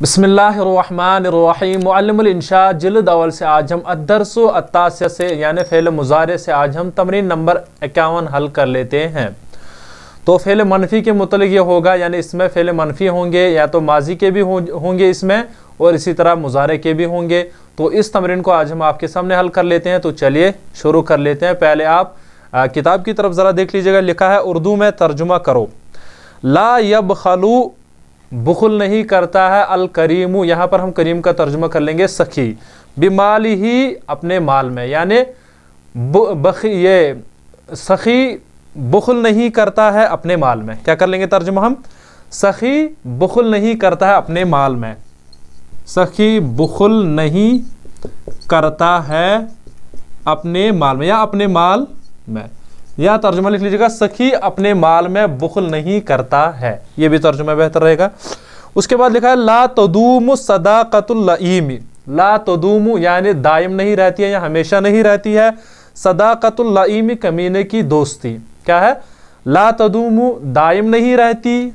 बिस्मिल्लाहिर्रहमानिर्रहीम। मुअल्लिमुल इंशा जिल्द अव्वल से आज हम अद्दर्सु अत्तासिया से यानी फ़ेल मुज़ारे से आज हम तमरीन नंबर 51 हल कर लेते हैं। तो फ़ेल मनफ़ी के मुतल्लिक़ ये होगा, यानी इसमें फ़ेल मनफ़ी होंगे या तो माजी के भी होंगे इसमें, और इसी तरह मुज़ारे के भी होंगे। तो इस तमरीन को आज हम आपके सामने हल कर लेते हैं। तो चलिए शुरू कर लेते हैं। पहले आप किताब की तरफ ज़रा देख लीजिएगा, लिखा है उर्दू में तर्जुमा करो। ला यबखलू बुखल नहीं करता है, अल करीमु यहाँ पर हम करीम का तर्जुमा कर लेंगे सखी, बिमाली ही अपने माल में, यानी ये सखी बुखल नहीं करता है अपने माल में। क्या कर लेंगे तर्जुमा हम, सखी बुखल नहीं करता है अपने माल में, सखी बुखल नहीं करता है अपने माल में, या अपने माल में, या तर्जुमा लिख लीजिएगा सखी अपने माल में बुखल नहीं करता है, ये भी तर्जुमा बेहतर रहेगा। उसके बाद लिखा है ला तदूमु सदाकतुल लईमी, ला तदूमु यानी दायम नहीं रहती है या हमेशा नहीं रहती है, सदाकतुल लईमी कमीने की दोस्ती। क्या है, ला तदूमु दायम नहीं रहती,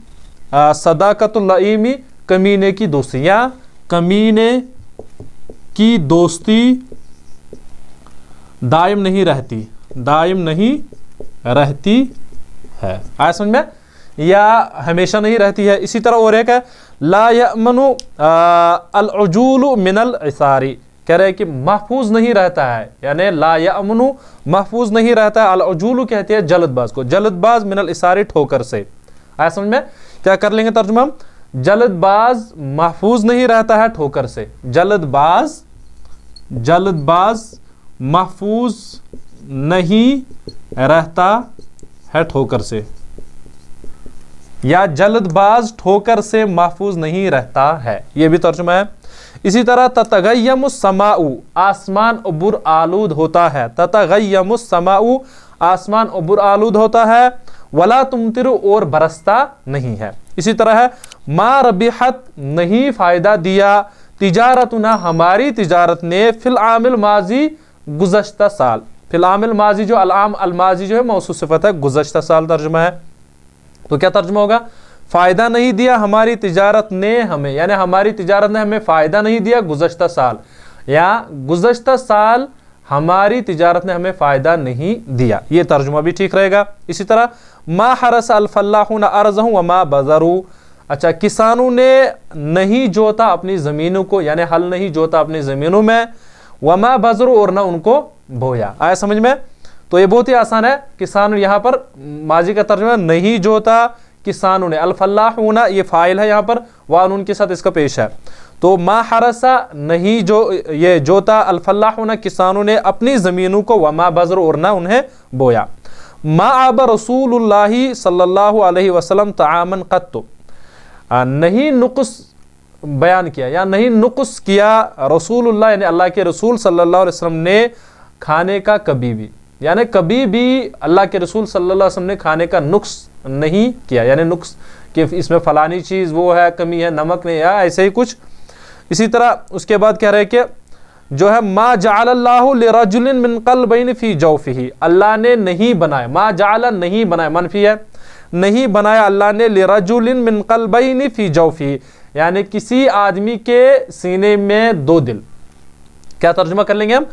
सदाकतुल लईमी कमीने की दोस्ती, या कमीने की दोस्ती दायम नहीं रहती, दायम नहीं रहती है। आया समझ में, या हमेशा नहीं रहती है। इसी तरह और एक है ला यमनु अल उजूलु मिनल इसारी, कह रहे हैं कि महफूज नहीं रहता है, यानी ला यमनु महफूज नहीं रहता है, अल उजूलु कहते हैं जल्दबाज को, जल्दबाज मिनल इसारी ठोकर से। आया समझ में, क्या कर लेंगे तर्जुमा, जल्दबाज महफूज नहीं रहता है ठोकर से, जल्दबाज जल्दबाज महफूज नहीं रहता है ठोकर से, या जल्दबाज ठोकर से महफूज नहीं रहता है, यह भी तर्जुमा है। इसी तरह ततगय्यमुस समाउ आसमान उबुर आलूद होता है, ततगय्यमुस समाउ आसमान उबुर आलूद होता है, वला तुमतिरु और बरसता नहीं है। इसी तरह है मा रबिहत नहीं फायदा दिया, तिजारतुना हमारी तिजारत ने, फिल आमिल माजी गुज़श्ता साल, फिल आमिल माजी जो अल-आम अल-माजी जो है मौसूफ सिफत है, गुज़श्ता साल तर्जुमा है। तो क्या तर्जुमा होगा, फ़ायदा नहीं दिया हमारी तिजारत ने हमें, यानी हमारी तिजारत ने हमें फ़ायदा नहीं दिया गुज़श्ता साल, या गुज़श्ता साल हमारी तिजारत ने हमें फ़ायदा नहीं दिया, ये तर्जुमा भी ठीक रहेगा। इसी तरह मा हरस अल-फल्लाहुन अर्ज़हु व मा बज़रू, अच्छा किसानों ने नहीं जोता अपनी ज़मीनों को, यानी हल नहीं जोता अपनी ज़मीनों में, वमा बज़रू और ना उनको बोया। आया समझ में, तो ये बहुत ही आसान है। किसान यहाँ पर माजी का तर्जुमा नहीं जोता किसानों ने, अल-फल्लाहुना ये फाइल है यहाँ पर, वानुन के साथ इसका पेश है। तो मा हरसा नहीं जो ये जोता, अल-फल्लाहुना किसानों ने अपनी ज़मीनों को, वमा बज़रू और ना उन्हें बोया। मा आब रसूलुल्लाहि सल्लल्लाहु अलैहि वसल्लम तआमन क़त्तु, नहीं नुक़्स बयान किया या नहीं नुक़्स किया रसूलुल्लाह यानी अल्लाह के रसूल सल्लल्लाहु अलैहि वसल्लम ने खाने का कभी भी, यानी कभी भी अल्लाह के रसूल सल्लल्लाहु अलैहि वसल्लम ने खाने का नुक्स नहीं किया, यानी नुक्स कि इसमें फलानी चीज़ वो है, कमी है, नमक नहीं, या ऐसे ही कुछ। इसी तरह उसके बाद कह रहे हैं कि जो है मा जअलल्लाहु लिरजुलिन मिन क़ल्बैनि फ़ी जौफ़िही, अल्लाह ने नहीं बनाया, मा जअल नहीं बनाया मनफी है, नहीं बनाया अल्लाह ने लिरजुलिन मिन क़ल्बैनि फ़ी जौफ़िही, यानी किसी आदमी के सीने में दो दिल। क्या तर्जुमा कर लेंगे हम,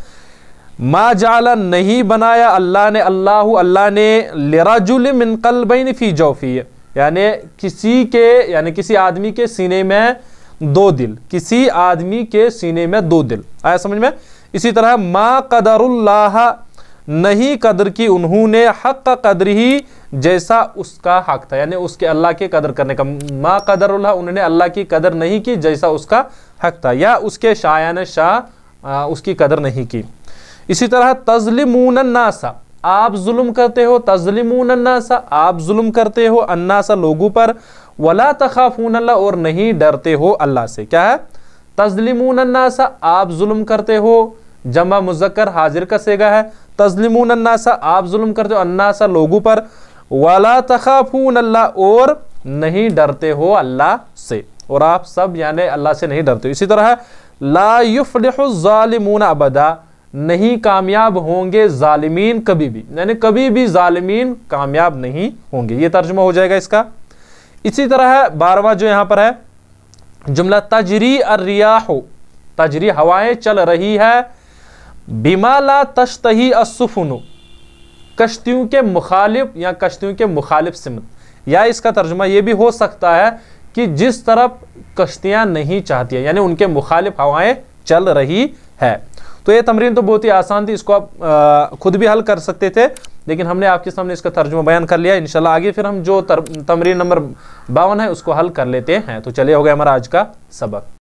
मा जाला नहीं बनाया अल्लाह ने, अल्लाह ने लिरजुलिन मिन क़ल्बैनि फ़ी जौफ़िही, यानी किसी के, यानी किसी आदमी के सीने में दो दिल, किसी आदमी के सीने में दो दिल। आया समझ में। इसी तरह मा क़दरुल्लाह नहीं कदर की उन्होंने, हक़ कदर ही जैसा उसका हक था, यानी उसके अल्लाह के कदर करने का, मा क़दरुल्लाह उन्होंने अल्लाह की कदर नहीं की जैसा उसका हक था, या उसके शायान शाह उसकी कदर नहीं की। इसी तरह तज़लिमून अन्नासा आप जुल्म करते हो, तज़लिमून अन्नासा आप जुल्म करते हो, अन्नासा लोगों पर, वला तख़ाफ़ून अल्लाह और नहीं डरते हो अल्लाह से। क्या है, तज़लिमून अन्नासा आप जुल्म करते हो, जमा मुज़क्कर हाजिर का सेगा है, तज़लिमून अन्नासा आप जुल्म करते हो, अन्नासा लोगों पर, वला तख़ाफ़ून अल्लाह और नहीं डरते हो अल्लाह से, और आप सब यानी अल्लाह से नहीं डरते। इसी तरह ला युफ़्लिहु ज़ालिमून अबदा नहीं कामयाब होंगे ज़ालिमीन कभी भी, यानी कभी भी ज़ालिमीन कामयाब नहीं होंगे, ये तर्जुमा हो जाएगा इसका। इसी तरह है 12वां जो यहाँ पर है जुमला तजरी अर्रियाहु, तजरी हवाएं चल रही है, बिमा ला तश्तही अस्सुफुनु, कश्तियों के मुखालिफ या कश्तियों के मुखालिफ सिमत, या इसका तर्जुमा ये भी हो सकता है कि जिस तरफ कश्तियां नहीं चाहती है, यानी उनके मुखालिफ हवाएं चल रही है। तो ये तमरीन तो बहुत ही आसान थी, इसको आप खुद भी हल कर सकते थे, लेकिन हमने आपके सामने इसका तर्जुमा बयान कर लिया। इंशाल्लाह आगे फिर हम जो तमरीन नंबर 52 है उसको हल कर लेते हैं। तो चलिए, हो गया हमारा आज का सबक।